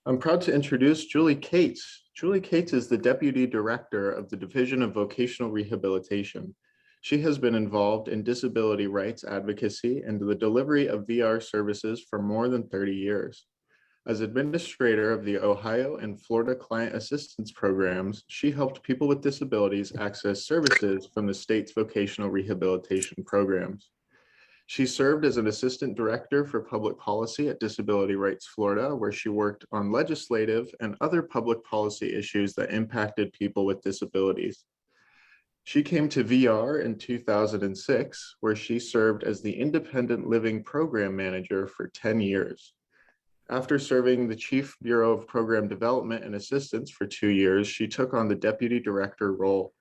I'm proud to introduce Julie Cates. Julie Cates is the Deputy Director of the Division of Vocational Rehabilitation. She has been involved in disability rights advocacy and the delivery of VR services for more than 30 years. As administrator of the Ohio and Florida Client Assistance Programs, she helped people with disabilities access services from the state's vocational rehabilitation programs. She served as an assistant director for public policy at Disability Rights Florida, where she worked on legislative and other public policy issues that impacted people with disabilities. She came to VR in 2006, where she served as the Independent Living Program Manager for 10 years. After serving the Chief Bureau of Program Development and Assistance for 2 years, she took on the Deputy Director role.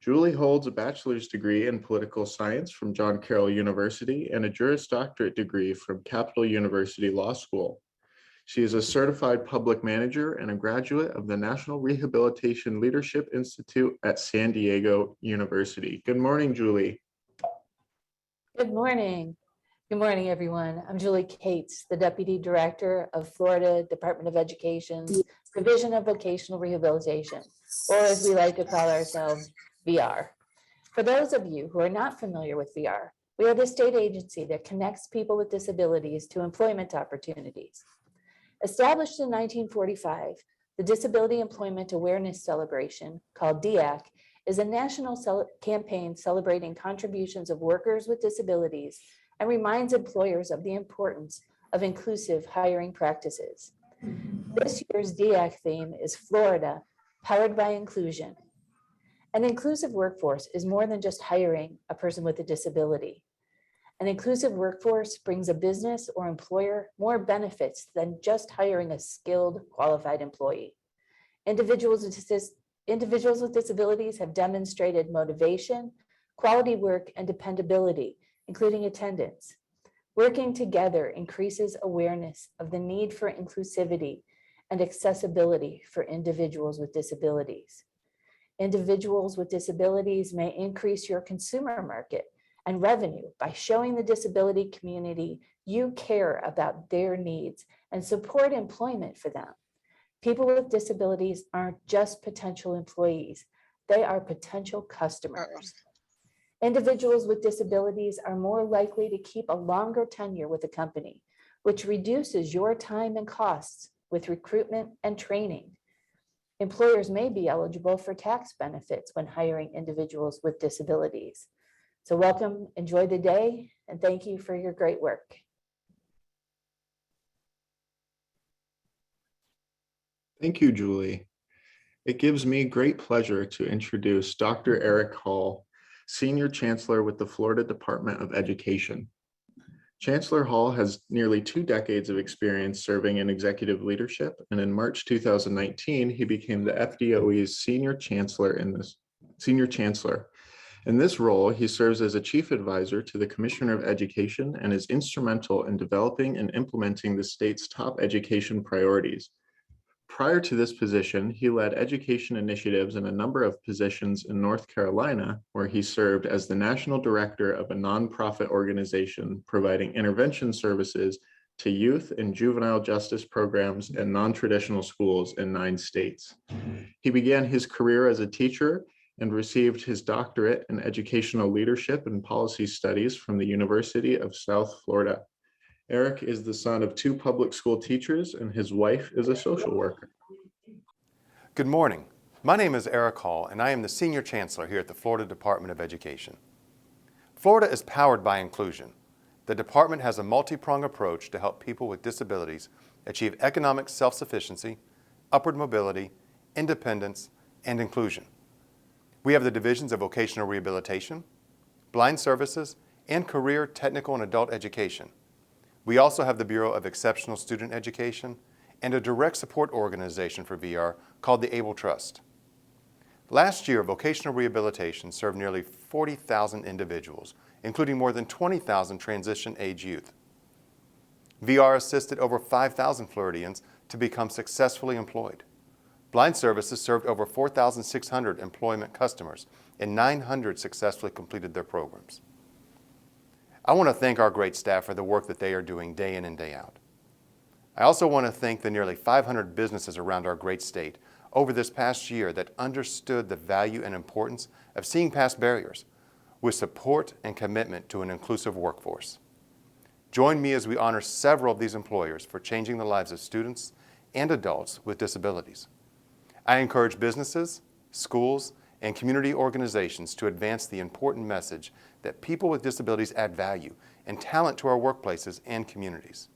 Julie holds a bachelor's degree in political science from John Carroll University and a Juris Doctorate degree from Capital University Law School. She is a certified public manager and a graduate of the National Rehabilitation Leadership Institute at San Diego University. Good morning, Julie. Good morning. Good morning, everyone. I'm Julie Cates, the Deputy Director of Florida Department of Education's Division of Vocational Rehabilitation, or as we like to call ourselves, VR. For those of you who are not familiar with VR, we are the state agency that connects people with disabilities to employment opportunities. Established in 1945, the Disability Employment Awareness Celebration, called DEAC, is a national campaign celebrating contributions of workers with disabilities and reminds employers of the importance of inclusive hiring practices. This year's DEAC theme is Florida, Powered by Inclusion. An inclusive workforce is more than just hiring a person with a disability. An inclusive workforce brings a business or employer more benefits than just hiring a skilled, qualified employee. Individuals with disabilities have demonstrated motivation, quality work, and dependability, including attendance. Working together increases awareness of the need for inclusivity and accessibility for individuals with disabilities. Individuals with disabilities may increase your consumer market and revenue by showing the disability community you care about their needs and support employment for them. People with disabilities aren't just potential employees, they are potential customers. Individuals with disabilities are more likely to keep a longer tenure with a company, which reduces your time and costs with recruitment and training. Employers may be eligible for tax benefits when hiring individuals with disabilities. So welcome, enjoy the day, and thank you for your great work. Thank you, Julie. It gives me great pleasure to introduce Dr. Eric Hall, Senior Chancellor with the Florida Department of Education. Chancellor Hall has nearly 2 decades of experience serving in executive leadership, and in March 2019, he became the FDOE's Senior Chancellor. In this role, he serves as a chief advisor to the Commissioner of Education and is instrumental in developing and implementing the state's top education priorities. Prior to this position, he led education initiatives in a number of positions in North Carolina, where he served as the national director of a nonprofit organization providing intervention services to youth and juvenile justice programs and non-traditional schools in 9 states. He began his career as a teacher and received his doctorate in educational leadership and policy studies from the University of South Florida. Eric is the son of 2 public school teachers, and his wife is a social worker. Good morning. My name is Eric Hall, and I am the Senior Chancellor here at the Florida Department of Education. Florida is powered by inclusion. The department has a multi-pronged approach to help people with disabilities achieve economic self-sufficiency, upward mobility, independence, and inclusion. We have the divisions of vocational rehabilitation, blind services, and career, technical, and adult education. We also have the Bureau of Exceptional Student Education and a direct support organization for VR called the Able Trust. Last year, vocational rehabilitation served nearly 40,000 individuals, including more than 20,000 transition-age youth. VR assisted over 5,000 Floridians to become successfully employed. Blind Services served over 4,600 employment customers, and 900 successfully completed their programs. I want to thank our great staff for the work that they are doing day in and day out. I also want to thank the nearly 500 businesses around our great state over this past year that understood the value and importance of seeing past barriers with support and commitment to an inclusive workforce. Join me as we honor several of these employers for changing the lives of students and adults with disabilities. I encourage businesses, schools, and community organizations to advance the important message that people with disabilities add value and talent to our workplaces and communities.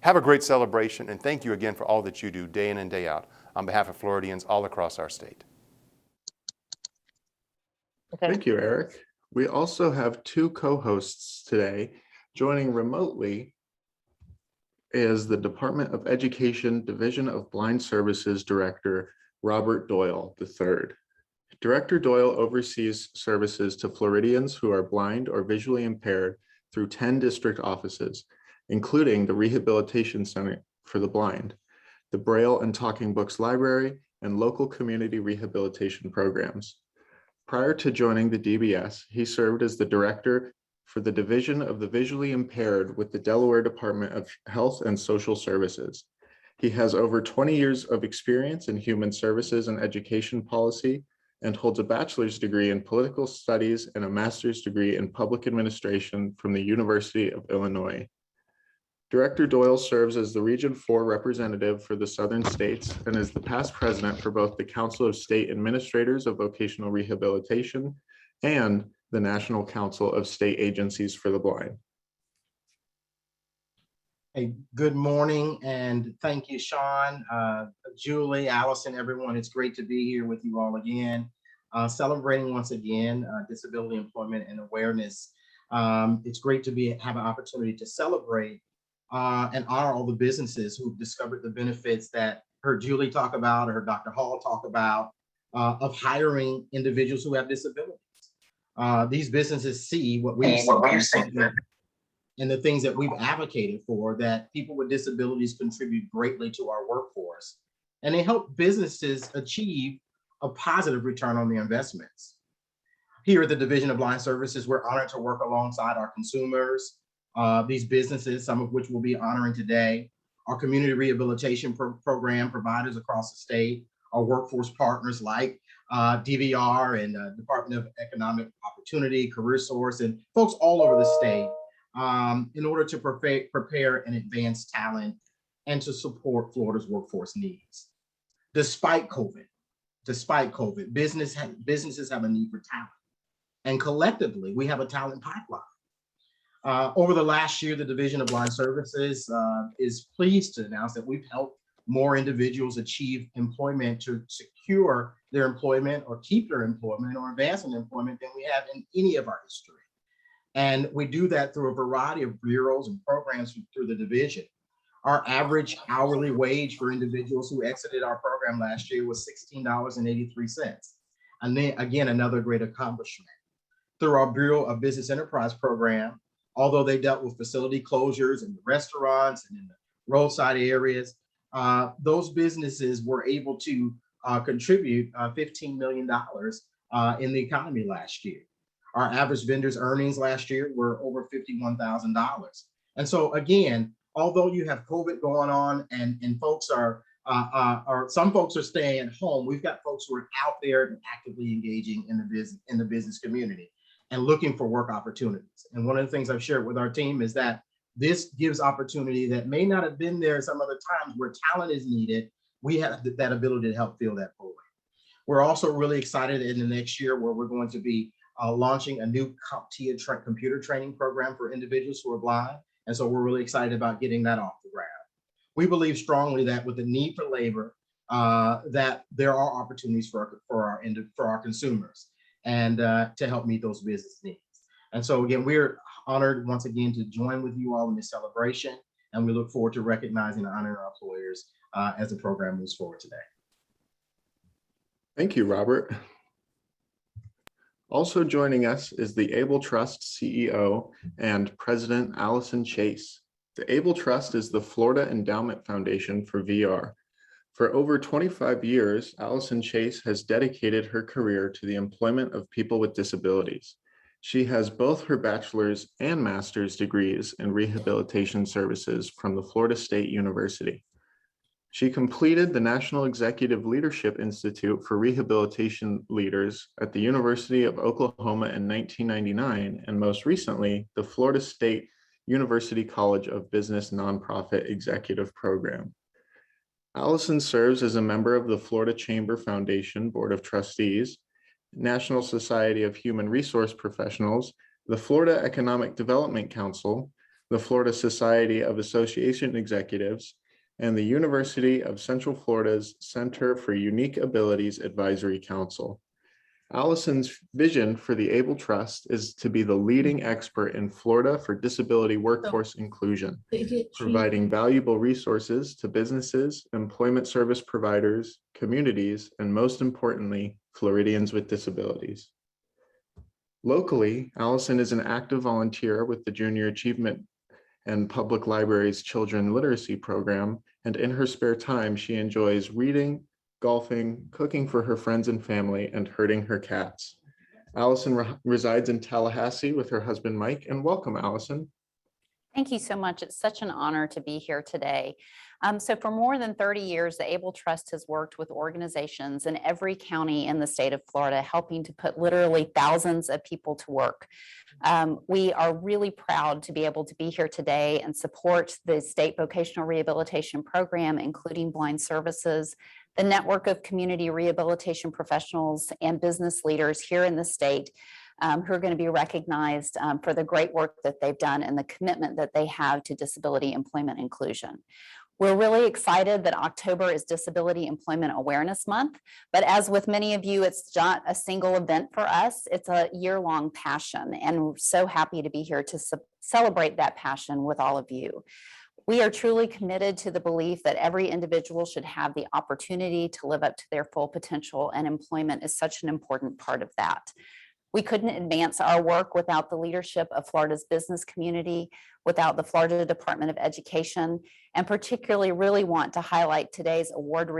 Have a great celebration, and thank you again for all that you do day in and day out on behalf of Floridians all across our state. Thank you, Eric. We also have two co-hosts today. Joining remotely is the Department of Education Division of Blind Services Director, Robert Doyle III. Director Doyle oversees services to Floridians who are blind or visually impaired through 10 district offices, including the Rehabilitation Center for the Blind, the Braille and Talking Books Library, and local community rehabilitation programs. Prior to joining the DBS, he served as the director for the Division of the Visually Impaired with the Delaware Department of Health and Social Services. He has over 20 years of experience in human services and education policy and holds a bachelor's degree in political studies and a master's degree in public administration from the University of Illinois. Director Doyle serves as the Region 4 representative for the Southern States and is the past president for both the Council of State Administrators of Vocational Rehabilitation and the National Council of State Agencies for the Blind. Hey, good morning, and thank you, Sean, Julie, Allison, everyone. It's great to be here with you all again, celebrating once again disability employment and awareness. It's great to have an opportunity to celebrate and honor all the businesses who've discovered the benefits that heard Julie talk about or heard Dr. Hall talk about of hiring individuals who have disabilities. These businesses see what we've seen and the things that we've advocated for, that people with disabilities contribute greatly to our workforce, and they help businesses achieve a positive return on their investments. Here at the Division of Blind Services, we're honored to work alongside our consumers, these businesses, some of which we'll be honoring today, our community rehabilitation program providers across the state, our workforce partners like DVR and Department of Economic Opportunity, Career Source, and folks all over the state in order to prepare and advance talent and to support Florida's workforce needs. Despite COVID, businesses have a need for talent, and collectively we have a talent pipeline. Over the last year, the Division of Blind Services is pleased to announce that we've helped more individuals achieve employment, to secure their employment or keep their employment or advance in employment than we have in any of our history. And we do that through a variety of bureaus and programs through the division. Our average hourly wage for individuals who exited our program last year was $16.83. And then again, another great accomplishment. Through our Bureau of Business Enterprise program, although they dealt with facility closures in the restaurants and in the roadside areas, those businesses were able to contribute $15 million in the economy last year. Our average vendor's earnings last year were over $51,000. And so again, although you have COVID going on and folks some folks are staying at home, we've got folks who are out there and actively engaging in the business community and looking for work opportunities. And one of the things I've shared with our team is that this gives opportunity that may not have been there some other times where talent is needed. We have that ability to help fill that void. We're also really excited in the next year where we're going to be launching a new CompTIA computer training program for individuals who are blind. And so we're really excited about getting that off the ground. We believe strongly that with the need for labor, that there are opportunities for our consumers and to help meet those business needs. And so again, we're honored once again to join with you all in this celebration, and we look forward to recognizing and honoring our employers as the program moves forward today. Thank you, Robert. Also joining us is the Able Trust CEO and President Allison Chase. The Able Trust is the Florida Endowment Foundation for VR. For over 25 years, Allison Chase has dedicated her career to the employment of people with disabilities. She has both her bachelor's and master's degrees in rehabilitation services from the Florida State University. She completed the National Executive Leadership Institute for Rehabilitation Leaders at the University of Oklahoma in 1999, and most recently, the Florida State University College of Business Nonprofit Executive Program. Allison serves as a member of the Florida Chamber Foundation Board of Trustees, National Society of Human Resource Professionals, the Florida Economic Development Council, the Florida Society of Association Executives, and the University of Central Florida's Center for Unique Abilities Advisory Council. Allison's vision for the ABLE Trust is to be the leading expert in Florida for disability workforce inclusion, providing valuable resources to businesses, employment service providers, communities, and most importantly, Floridians with disabilities. Locally, Allison is an active volunteer with the Junior Achievement and Public Library's Children Literacy Program, and in her spare time, she enjoys reading, golfing, cooking for her friends and family, and herding her cats. Allison resides in Tallahassee with her husband, Mike, and welcome, Allison. Thank you so much. It's such an honor to be here today. So for more than 30 years, the ABLE Trust has worked with organizations in every county in the state of Florida, helping to put literally thousands of people to work. We are really proud to be able to be here today and support the state vocational rehabilitation program, including blind services, the network of community rehabilitation professionals and business leaders here in the state who are going to be recognized for the great work that they've done and the commitment that they have to disability employment inclusion. We're really excited that October is Disability Employment Awareness Month, but as with many of you, it's not a single event for us. It's a year-long passion, and we're so happy to be here to celebrate that passion with all of you. We are truly committed to the belief that every individual should have the opportunity to live up to their full potential, and employment is such an important part of that. We couldn't advance our work without the leadership of Florida's business community, without the Florida Department of Education, and particularly really want to highlight today's award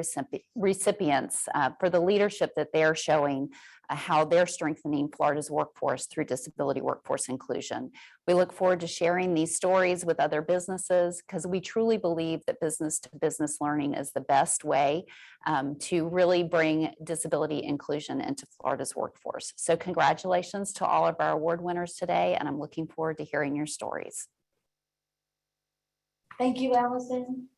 recipients for the leadership that they're showing, how they're strengthening Florida's workforce through disability workforce inclusion. We look forward to sharing these stories with other businesses because we truly believe that business-to-business learning is the best way to really bring disability inclusion into Florida's workforce. So congratulations to all of our award winners today, and I'm looking forward to hearing your stories. Thank you, Allison.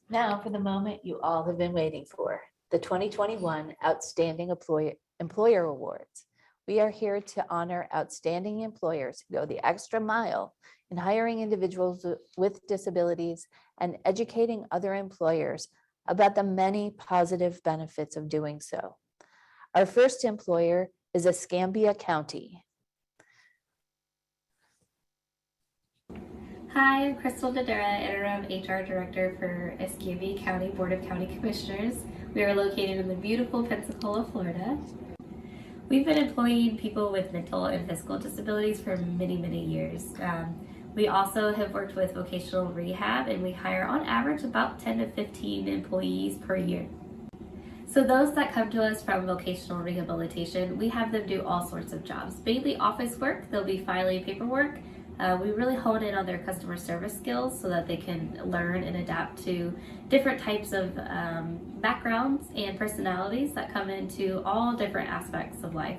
Now for the moment you all have been waiting for, the 2021 Outstanding Employer Awards. We are here to honor outstanding employers who go the extra mile in hiring individuals with disabilities and educating other employers about the many positive benefits of doing so. Our first employer is Escambia County. Hi, I'm Crystal Dodera, Interim HR Director for Escambia County Board of County Commissioners. We are located in the beautiful Pensacola, Florida. We've been employing people with mental and physical disabilities for many, many years. We also have worked with vocational rehab, and we hire on average about 10 to 15 employees per year. So those that come to us from vocational rehabilitation, we have them do all sorts of jobs, mainly office work. They'll be filing paperwork. We really hone in on their customer service skills so that they can learn and adapt to different types of backgrounds and personalities that come into all different aspects of life.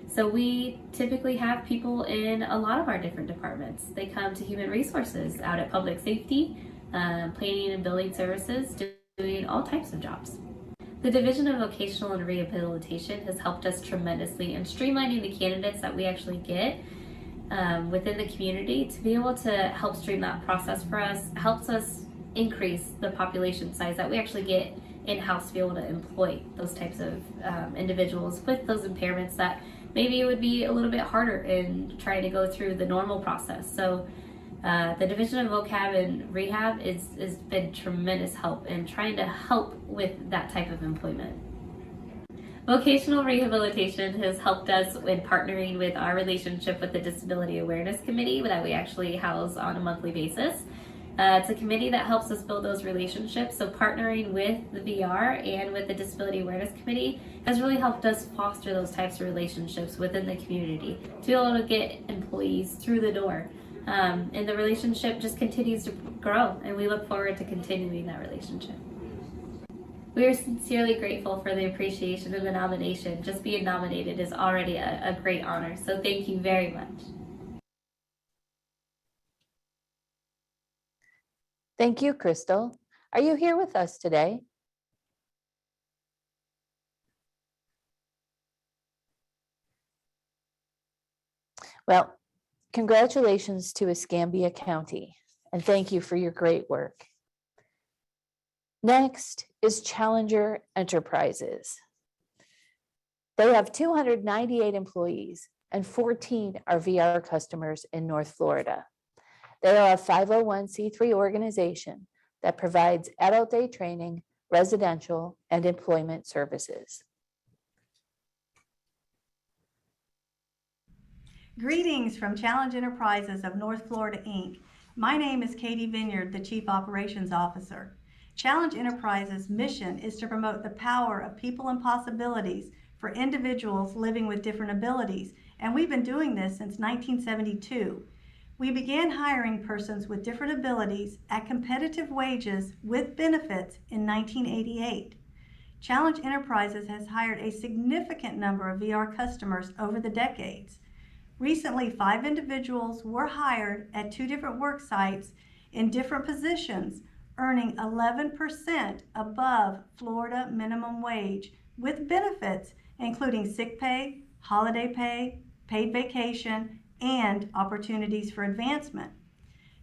So we typically have people in a lot of our different departments. They come to human resources, out at public safety, planning and building services, doing all types of jobs. The Division of Vocational and Rehabilitation has helped us tremendously in streamlining the candidates that we actually get within the community to be able to help stream that process for us, helps us increase the population size that we actually get in-house to be able to employ those types of individuals with those impairments that maybe it would be a little bit harder in trying to go through the normal process. So the Division of Vocab and Rehab has been tremendous help in trying to help with that type of employment. Vocational rehabilitation has helped us in partnering with our relationship with the Disability Awareness Committee that we actually house on a monthly basis. It's a committee that helps us build those relationships. So partnering with the VR and with the Disability Awareness Committee has really helped us foster those types of relationships within the community to be able to get employees through the door. And the relationship just continues to grow, and we look forward to continuing that relationship. We are sincerely grateful for the appreciation and the nomination. Just being nominated is already a great honor, so thank you very much. Thank you, Crystal. Are you here with us today? Well, congratulations to Escambia County, and thank you for your great work. Next is Challenger Enterprises. They have 298 employees and 14 are VR customers in North Florida. They are a 501c3 organization that provides adult day training, residential, and employment services. Greetings from Challenge Enterprises of North Florida, Inc. My name is Katie Vineyard, the Chief Operations Officer. Challenge Enterprises' mission is to promote the power of people and possibilities for individuals living with different abilities, and we've been doing this since 1972. We began hiring persons with different abilities at competitive wages with benefits in 1988. Challenge Enterprises has hired a significant number of VR customers over the decades. Recently, 5 individuals were hired at 2 different work sites in different positions, earning 11% above Florida minimum wage with benefits including sick pay, holiday pay, paid vacation, and opportunities for advancement.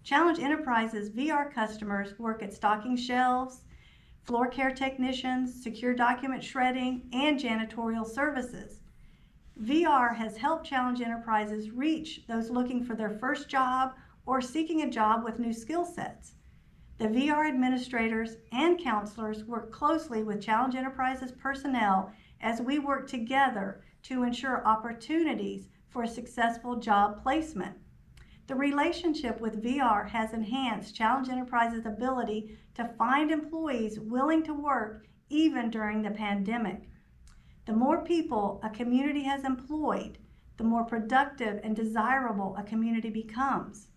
Challenge Enterprises VR customers work at stocking shelves, floor care technicians, secure document shredding, and janitorial services. VR has helped Challenge Enterprises reach those looking for their first job or seeking a job with new skill sets. The VR administrators and counselors work closely with Challenge Enterprises personnel as we work together to ensure opportunities for a successful job placement. The relationship with VR has enhanced Challenge Enterprises' ability to find employees willing to work even during the pandemic. The more people a community has employed, the more productive and desirable a community becomes.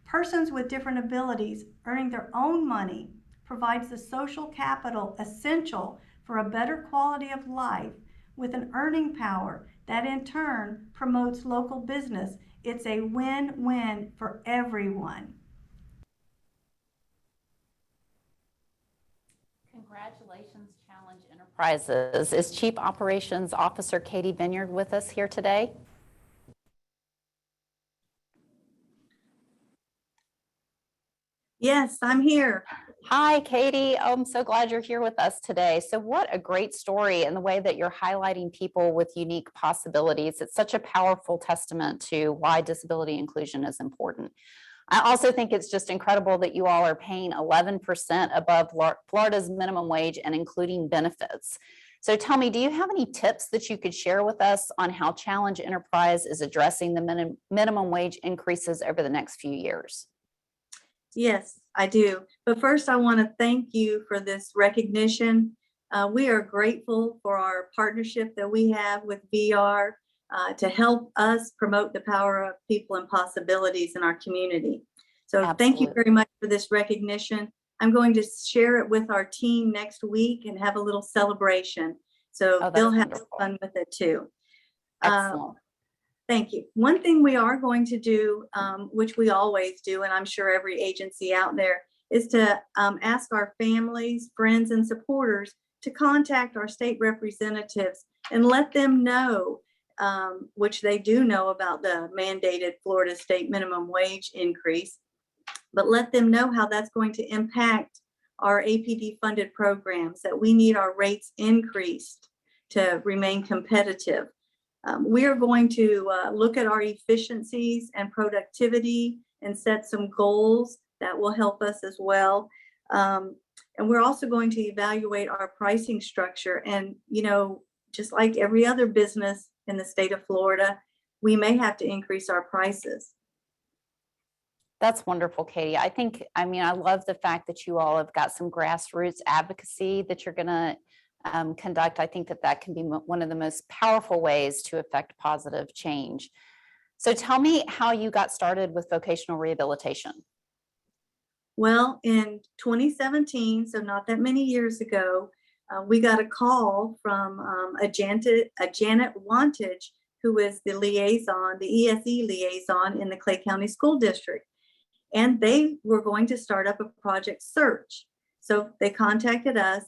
Persons with different abilities earning their own money provides the social capital essential for a better quality of life with an earning power that in turn promotes local business. It's a win-win for everyone. Congratulations, Challenge Enterprises. Is Chief Operations Officer Katie Vineyard with us here today? Yes, I'm here. Hi, Katie. Oh, I'm so glad you're here with us today. So what a great story in the way that you're highlighting people with unique possibilities. It's such a powerful testament to why disability inclusion is important. I also think it's just incredible that you all are paying 11% above Florida's minimum wage and including benefits. So tell me, do you have any tips that you could share with us on how Challenge Enterprise is addressing the minimum wage increases over the next few years? Yes, I do. But first, I want to thank you for this recognition. We are grateful for our partnership that we have with VR to help us promote the power of people and possibilities in our community. So Thank you very much for this recognition. I'm going to share it with our team next week and have a little celebration. So they'll have fun with it too. Excellent. Thank you. One thing we are going to do, which we always do, and I'm sure every agency out there, is to ask our families, friends, and supporters to contact our state representatives and let them know, which they do know about the mandated Florida state minimum wage increase, but let them know how that's going to impact our APD funded programs, that we need our rates increased to remain competitive. We are going to look at our efficiencies and productivity and set some goals that will help us as well. And we're also going to evaluate our pricing structure. And, you know, just like every other business in the state of Florida, we may have to increase our prices. That's wonderful, Katie. I mean, I love the fact that you all have got some grassroots advocacy that you're going to conduct. I think that that can be one of the most powerful ways to affect positive change. So tell me how you got started with vocational rehabilitation. Well, in 2017, so not that many years ago, we got a call from a Janet Wantage, who is the liaison, the ESE liaison in the Clay County School District. And they were going to start up a project search. So they contacted us.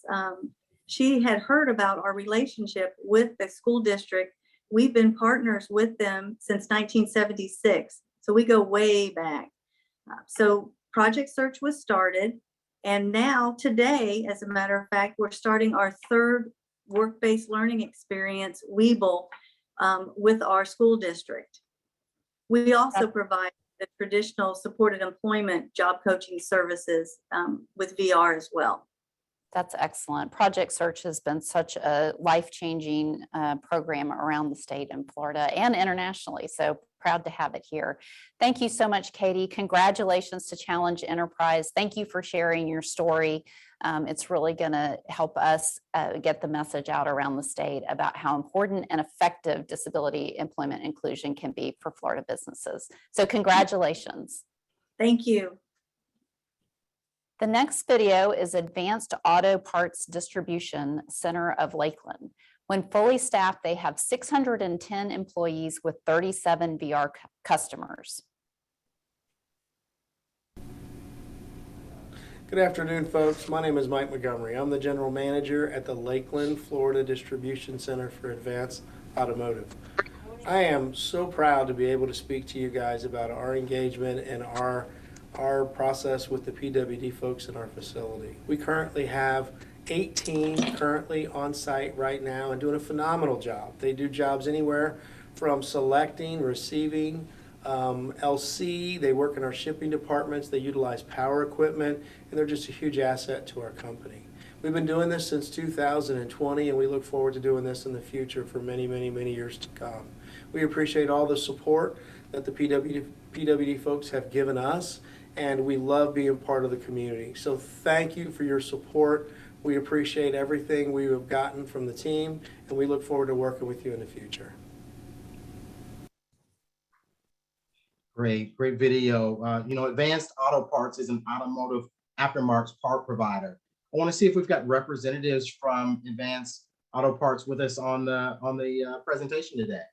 She had heard about our relationship with the school district. We've been partners with them since 1976. So we go way back. So Project Search was started. And now today, as a matter of fact, we're starting our third work-based learning experience, Weeble, with our school district. We also provide the traditional supported employment job coaching services with VR as well. That's excellent. Project Search has been such a life-changing program around the state in Florida and internationally. So proud to have it here. Thank you so much, Katie. Congratulations to Challenge Enterprise. Thank you for sharing your story. It's really going to help us get the message out around the state about how important and effective disability employment inclusion can be for Florida businesses. So congratulations. Thank you. The next video is Advanced Auto Parts Distribution Center of Lakeland. When fully staffed, they have 610 employees with 37 VR customers. Good afternoon, folks. My name is Mike Montgomery. I'm the general manager at the Lakeland, Florida Distribution Center for Advanced Automotive. I am so proud to be able to speak to you guys about our engagement and our process with the PWD folks in our facility. We currently have 18 currently on site right now and doing a phenomenal job. They do jobs anywhere from selecting, receiving, LC, they work in our shipping departments, they utilize power equipment, and they're just a huge asset to our company. We've been doing this since 2020, and we look forward to doing this in the future for many, many, many years to come. We appreciate all the support that the PWD folks have given us, and we love being part of the community. So thank you for your support. We appreciate everything we have gotten from the team, and we look forward to working with you in the future. Great video. Advanced Auto Parts is an automotive aftermarket part provider. I want to see if we've got representatives from Advanced Auto Parts with us on the presentation today.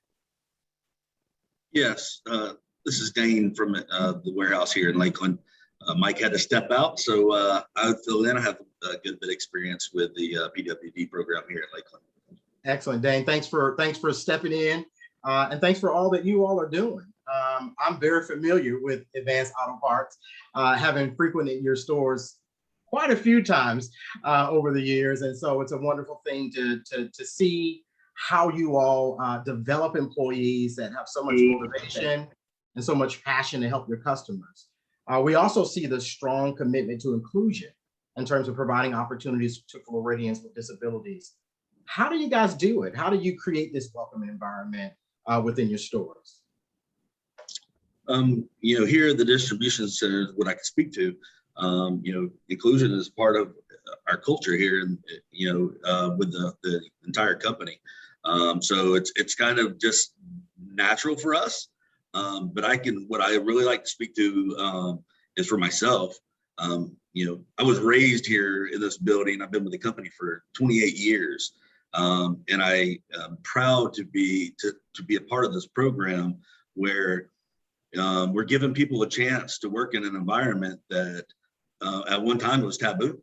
Yes, this is Dane from the warehouse here in Lakeland. Mike had to step out, so I would fill in. I have a good bit of experience with the PWD program here at Lakeland. Excellent, Dane. Thanks for stepping in, and thanks for all that you all are doing. I'm very familiar with Advanced Auto Parts, having frequented your stores quite a few times over the years, and so it's a wonderful thing to see how you all develop employees that have so much motivation and so much passion to help your customers. We also see the strong commitment to inclusion in terms of providing opportunities to Floridians with disabilities. How do you guys do it? How do you create this welcoming environment within your stores? Here at the distribution center, what I can speak to, inclusion is part of our culture here, and with the entire company. So it's kind of just natural for us. But what I really like to speak to is for myself. I was raised here in this building. I've been with the company for 28 years, and I am proud to be a part of this program where we're giving people a chance to work in an environment that at one time was taboo.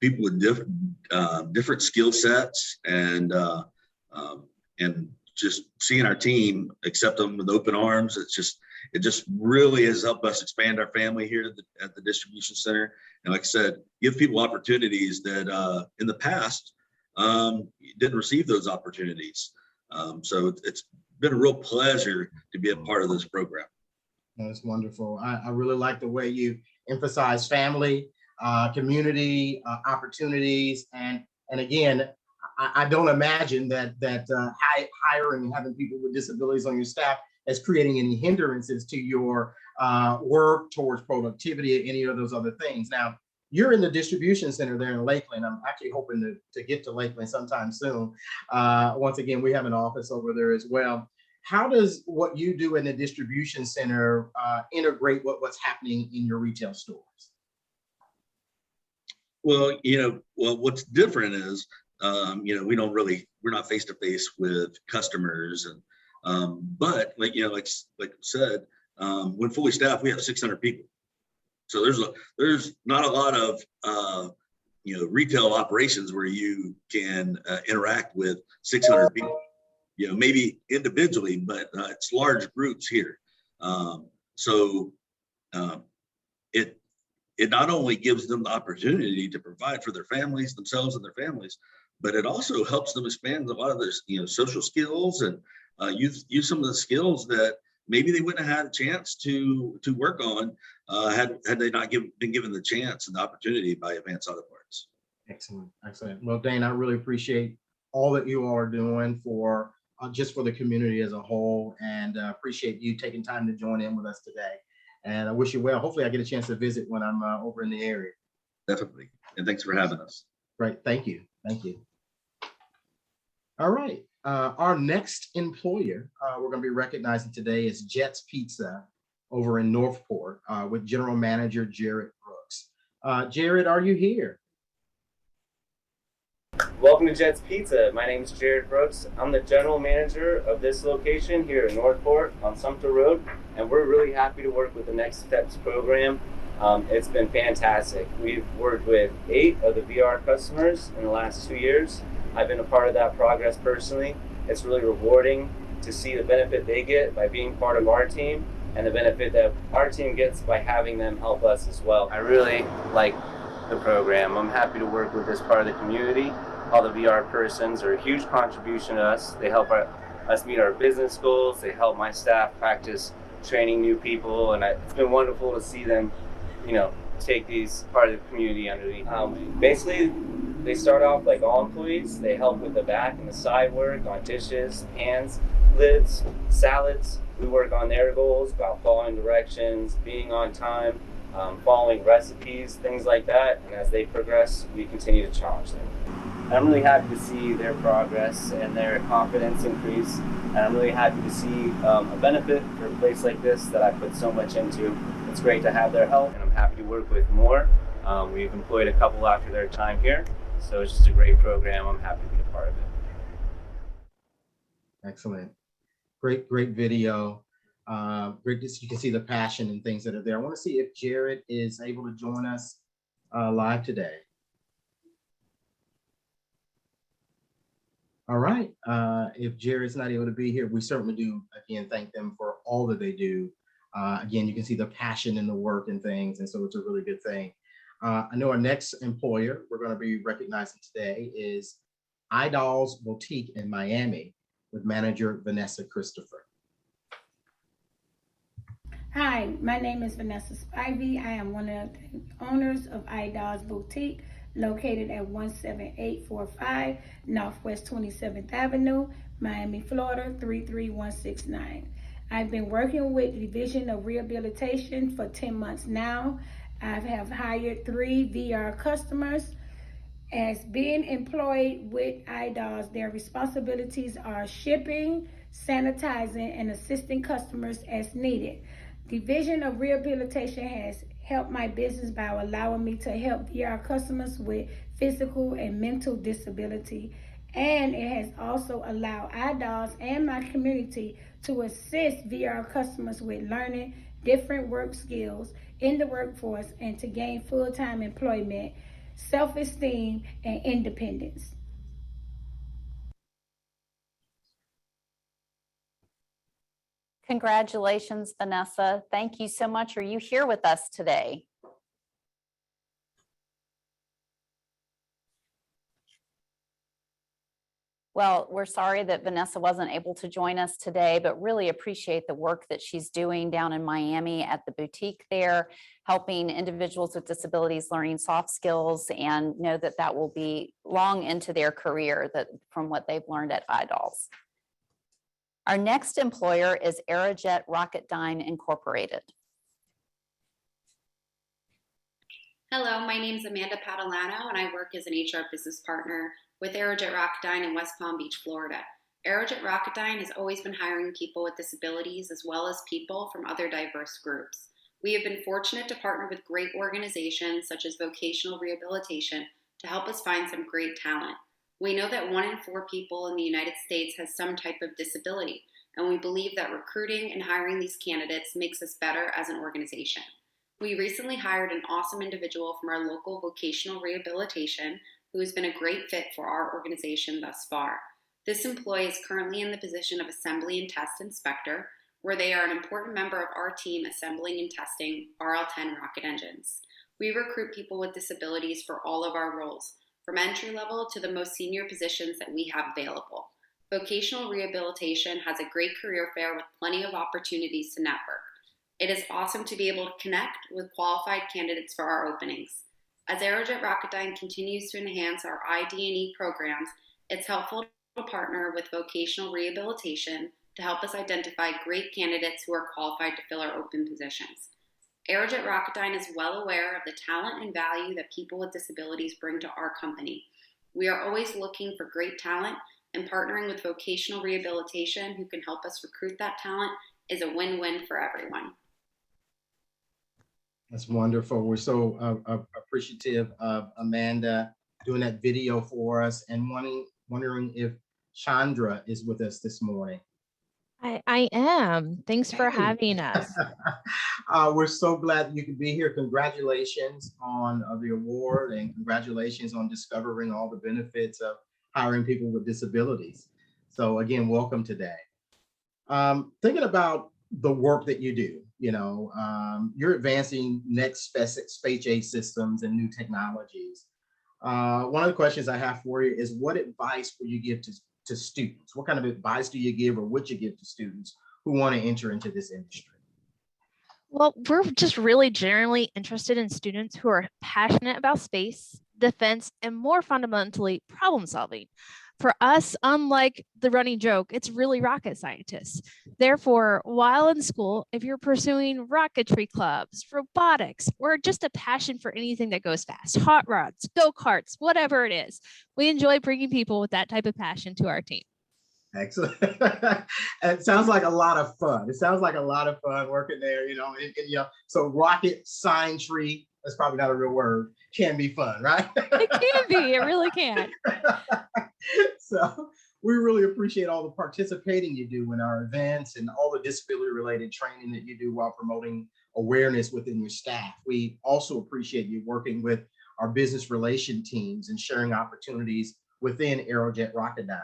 People with different skill sets, and just seeing our team accept them with open arms. It just really has helped us expand our family here at the distribution center. And like I said, give people opportunities that in the past didn't receive those opportunities. So it's been a real pleasure to be a part of this program. That's wonderful. I really like the way you emphasize family, community, opportunities, and again, I don't imagine that hiring and having people with disabilities on your staff as creating any hindrances to your work towards productivity or any of those other things. Now, you're in the distribution center there in Lakeland. I'm actually hoping to get to Lakeland sometime soon. Once again, we have an office over there as well. How does what you do in the distribution center integrate what's happening in your retail stores? Well, what's different is, we're not face to face with customers, and but like I said, when fully staffed, we have 600 people. So there's not a lot of retail operations where you can interact with 600 people. Maybe individually, but it's large groups here. So it not only gives them the opportunity to provide for their families, themselves and their families, but it also helps them expand a lot of their social skills and use some of the skills that maybe they wouldn't have had a chance to work on had they not been given the chance and the opportunity by Advanced Auto Parts. Excellent, excellent. Well, Dane, I really appreciate all that you all are doing for just for the community as a whole, and appreciate you taking time to join in with us today. And I wish you well. Hopefully I get a chance to visit when I'm over in the area. Definitely. And thanks for having us. Great. Thank you. Thank you. All right. Our next employer we're going to be recognizing today is Jet's Pizza over in Northport with General Manager Jared Brooks. Jared, are you here? Welcome to Jet's Pizza. My name is Jared Brooks. I'm the general manager of this location here in Northport on Sumter Road, and we're really happy to work with the Next Steps program. It's been fantastic. We've worked with 8 of the VR customers in the last 2 years. I've been a part of that progress personally. It's really rewarding to see the benefit they get by being part of our team and the benefit that our team gets by having them help us as well. I really like the program. I'm happy to work with this part of the community. All the VR persons are a huge contribution to us. They help us meet our business goals. They help my staff practice training new people, and it's been wonderful to see them, take these part of the community underneath. Basically, they start off like all employees. They help with the back and the side work on dishes, pans, lids, salads. We work on their goals about following directions, being on time, following recipes, things like that. And as they progress, we continue to challenge them. I'm really happy to see their progress and their confidence increase. And I'm really happy to see a benefit for a place like this that I put so much into. It's great to have their help, and I'm happy to work with more. We've employed a couple after their time here. So it's just a great program. I'm happy to be a part of it. Excellent. Great video. Great to see, you can see the passion and things that are there. I want to see if Jared is able to join us live today. All right. If Jared's not able to be here, we certainly do, again, thank them for all that they do. Again, you can see the passion in the work and things, and so it's a really good thing. I know our next employer we're going to be recognizing today is iDolls Boutique in Miami with manager Vanessa Christopher. Hi, my name is Vanessa Spivey. I am one of the owners of iDolls Boutique, located at 17845 Northwest 27th Avenue, Miami, Florida 33169. I've been working with the Division of Rehabilitation for 10 months now. I have hired 3 VR customers. As being employed with iDolls, their responsibilities are shipping, sanitizing, and assisting customers as needed. Division of Rehabilitation has helped my business by allowing me to help VR customers with physical and mental disability. And it has also allowed iDolls and my community to assist VR customers with learning different work skills in the workforce and to gain full-time employment, self-esteem, and independence. Congratulations, Vanessa. Thank you so much. Are you here with us today? Well, we're sorry that Vanessa wasn't able to join us today, but really appreciate the work that she's doing down in Miami at the boutique there, helping individuals with disabilities learning soft skills, and know that that will be long into their career from what they've learned at iDolls. Our next employer is Aerojet Rocketdyne Incorporated. Hello, my name is Amanda Padalano, and I work as an HR business partner with Aerojet Rocketdyne in West Palm Beach, Florida. Aerojet Rocketdyne has always been hiring people with disabilities as well as people from other diverse groups. We have been fortunate to partner with great organizations such as Vocational Rehabilitation to help us find some great talent. We know that 1 in 4 people in the United States has some type of disability, and we believe that recruiting and hiring these candidates makes us better as an organization. We recently hired an awesome individual from our local Vocational Rehabilitation who has been a great fit for our organization thus far. This employee is currently in the position of Assembly and Test Inspector, where they are an important member of our team assembling and testing RL-10 rocket engines. We recruit people with disabilities for all of our roles, from entry level to the most senior positions that we have available. Vocational Rehabilitation has a great career fair with plenty of opportunities to network. It is awesome to be able to connect with qualified candidates for our openings. As Aerojet Rocketdyne continues to enhance our ID&E programs, it's helpful to partner with Vocational Rehabilitation to help us identify great candidates who are qualified to fill our open positions. Aerojet Rocketdyne is well aware of the talent and value that people with disabilities bring to our company. We are always looking for great talent, and partnering with Vocational Rehabilitation who can help us recruit that talent is a win-win for everyone. That's wonderful. We're so appreciative of Amanda doing that video for us, and wondering if Chandra is with us this morning. I am. Thanks for having us. We're so glad that you could be here. Congratulations on the award, and congratulations on discovering all the benefits of hiring people with disabilities. So again, welcome today. Thinking about the work that you do, you're advancing next space age systems and new technologies. One of the questions I have for you is, what advice will you give to students? What kind of advice do you give, or would you give to students who want to enter into this industry? Well, we're just really generally interested in students who are passionate about space, defense, and more fundamentally, problem solving. For us, unlike the running joke, it's really rocket scientists. Therefore, while in school, if you're pursuing rocketry clubs, robotics, or just a passion for anything that goes fast, hot rods, go-karts, whatever it is, we enjoy bringing people with that type of passion to our team. Excellent. It sounds like a lot of fun. It sounds like a lot of fun working there, so rocket scientry, that's probably not a real word, can be fun, right? It can be, it really can. So we really appreciate all the participating you do in our events and all the disability related training that you do while promoting awareness within your staff. We also appreciate you working with our business relation teams and sharing opportunities within Aerojet Rocketdyne.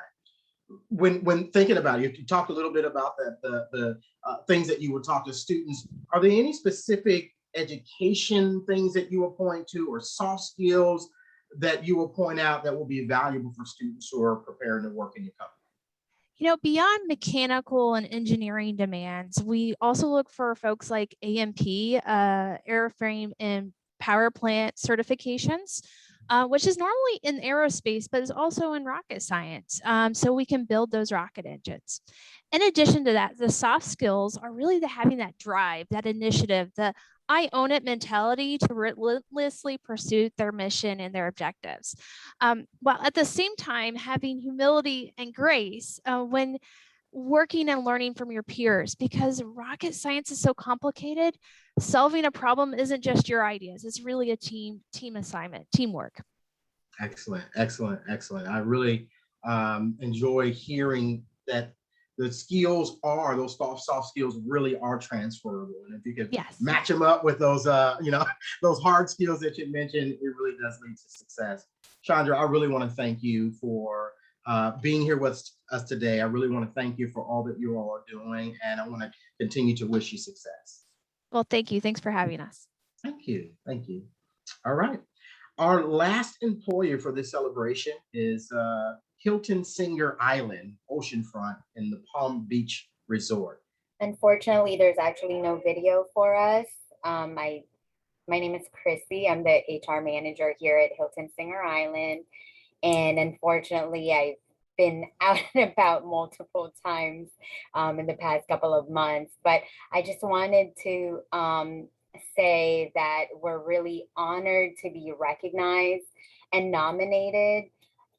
When thinking about it, you talked a little bit about the things that you would talk to students. Are there any specific education things that you will point to, or soft skills that you will point out that will be valuable for students who are preparing to work in your company? Beyond mechanical and engineering demands, we also look for folks like AMP, airframe and power plant certifications, which is normally in aerospace, but is also in rocket science. So we can build those rocket engines. In addition to that, the soft skills are really having that drive, that initiative, the I own it mentality to relentlessly pursue their mission and their objectives. While at the same time having humility and grace when working and learning from your peers, because rocket science is so complicated. Solving a problem isn't just your ideas. It's really a team assignment, teamwork. Excellent, excellent, excellent. I really enjoy hearing that the skills those soft skills really are transferable. And if you could match them up with those, those hard skills that you mentioned, it really does lead to success. Chandra, I really want to thank you for being here with us today. I really want to thank you for all that you all are doing, and I want to continue to wish you success. Well, thank you. Thanks for having us. Thank you. Thank you. All right. Our last employer for this celebration is Hilton Singer Island Oceanfront in the Palm Beach Resort. Unfortunately, there's actually no video for us. My name is Chrissy. I'm the HR manager here at Hilton Singer Island. And unfortunately, I've been out and about multiple times in the past couple of months, but I just wanted to say that we're really honored to be recognized and nominated.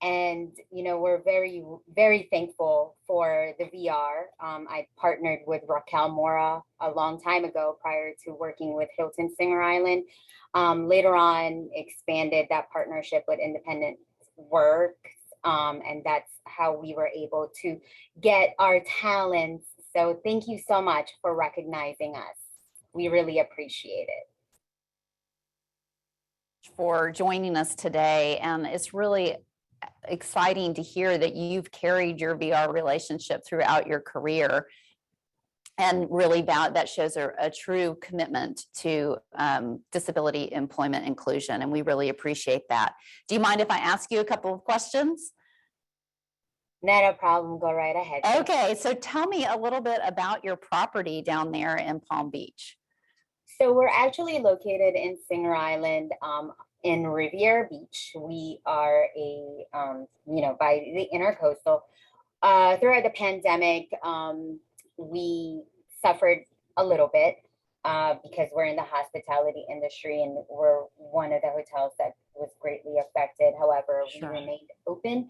And, you know, we're very, very thankful for the VR. I partnered with Raquel Mora a long time ago prior to working with Hilton Singer Island. Later on, expanded that partnership with Independent Works. And that's how we were able to get our talents. So thank you so much for recognizing us. We really appreciate it. For joining us today. And it's really exciting to hear that you've carried your VR relationship throughout your career. And really that shows a true commitment to disability employment inclusion. And we really appreciate that. Do you mind if I ask you a couple of questions? Not a problem. Go right ahead. Okay, so tell me a little bit about your property down there in Palm Beach. So we're actually located in Singer Island, in Riviera Beach. We are by the intercoastal. Throughout the pandemic, we suffered a little bit because we're in the hospitality industry and we're one of the hotels that was greatly affected. However, we remained open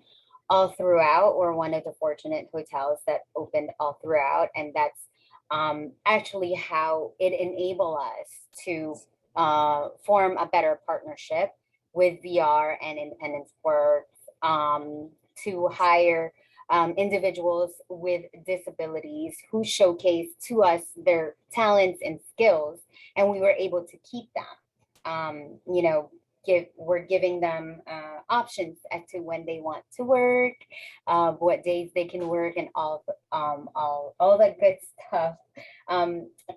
all throughout. We're one of the fortunate hotels that opened all throughout, and that's actually how it enabled us to form a better partnership with VR and Independence Works to hire individuals with disabilities who showcase to us their talents and skills, and we were able to keep them. We're giving them options as to when they want to work, what days they can work, and all the good stuff.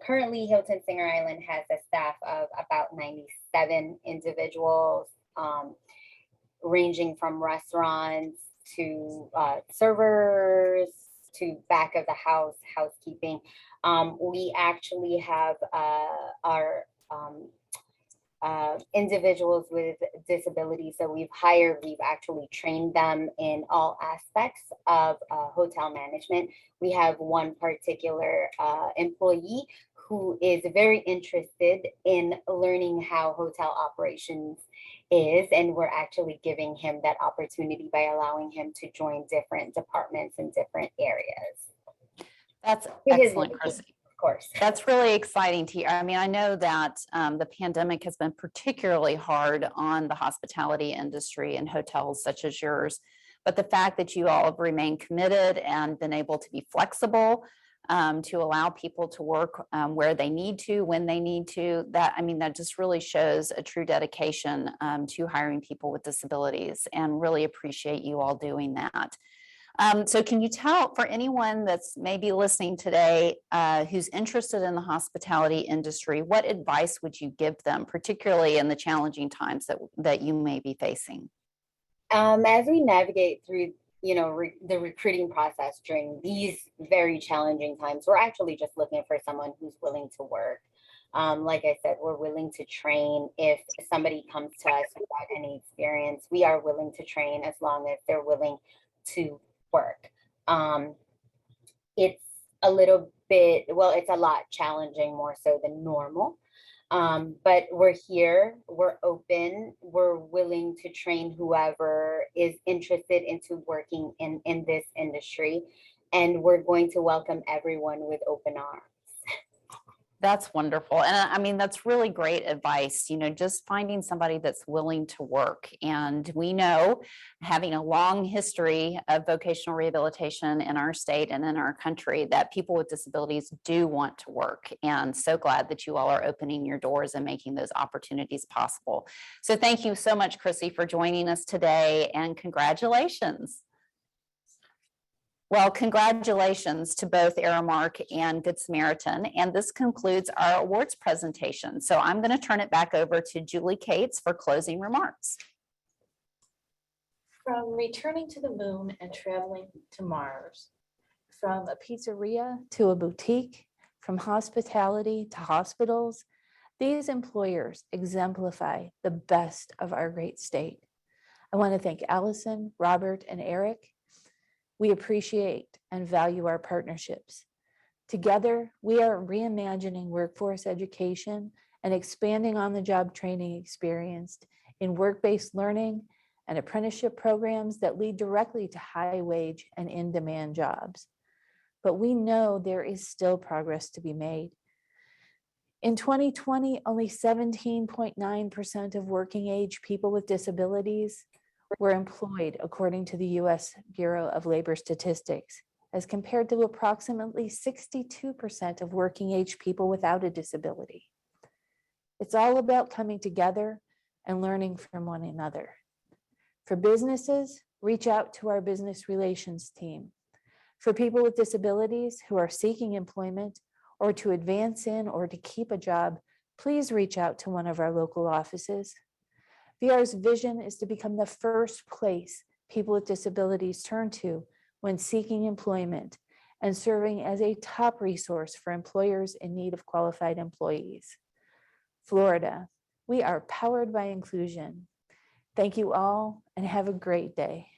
Currently, Hilton Singer Island has a staff of about 97 individuals, ranging from restaurants to servers to back of the house housekeeping. We actually have our individuals with disabilities that we've hired. We've actually trained them in all aspects of hotel management. We have one particular employee who is very interested in learning how hotel operations is, and we're actually giving him that opportunity by allowing him to join different departments in different areas. That's excellent, Chrissy. Of course. That's really exciting to hear. I mean, I know that the pandemic has been particularly hard on the hospitality industry and hotels such as yours, but the fact that you all have remained committed and been able to be flexible to allow people to work where they need to, when they need to, that just really shows a true dedication to hiring people with disabilities, and really appreciate you all doing that. So can you tell, for anyone that's maybe listening today who's interested in the hospitality industry, what advice would you give them, particularly in the challenging times that you may be facing? As we navigate through, the recruiting process during these very challenging times, we're actually just looking for someone who's willing to work. Like I said, we're willing to train. If somebody comes to us without any experience, we are willing to train as long as they're willing to work. It's a lot challenging, more so than normal. But we're here, we're open, we're willing to train whoever is interested into working in this industry, and we're going to welcome everyone with open arms. That's wonderful. And that's really great advice, just finding somebody that's willing to work. And we know, having a long history of vocational rehabilitation in our state and in our country, that people with disabilities do want to work. And so glad that you all are opening your doors and making those opportunities possible. So thank you so much, Chrissy, for joining us today, and congratulations. Well, congratulations to both Aramark and Good Samaritan. And this concludes our awards presentation. So I'm going to turn it back over to Julie Cates for closing remarks. From returning to the moon and traveling to Mars, from a pizzeria to a boutique, from hospitality to hospitals, these employers exemplify the best of our great state. I want to thank Allison, Robert, and Eric. We appreciate and value our partnerships. Together, we are reimagining workforce education and expanding on-the-job training experienced in work-based learning and apprenticeship programs that lead directly to high-wage and in-demand jobs. But we know there is still progress to be made. In 2020, only 17.9% of working-age people with disabilities were employed, according to the U.S. Bureau of Labor Statistics, as compared to approximately 62% of working-age people without a disability. It's all about coming together and learning from one another. For businesses, reach out to our business relations team. For people with disabilities who are seeking employment or to advance in or to keep a job, please reach out to one of our local offices. VR's vision is to become the first place people with disabilities turn to when seeking employment and serving as a top resource for employers in need of qualified employees. Florida, we are powered by inclusion. Thank you all and have a great day.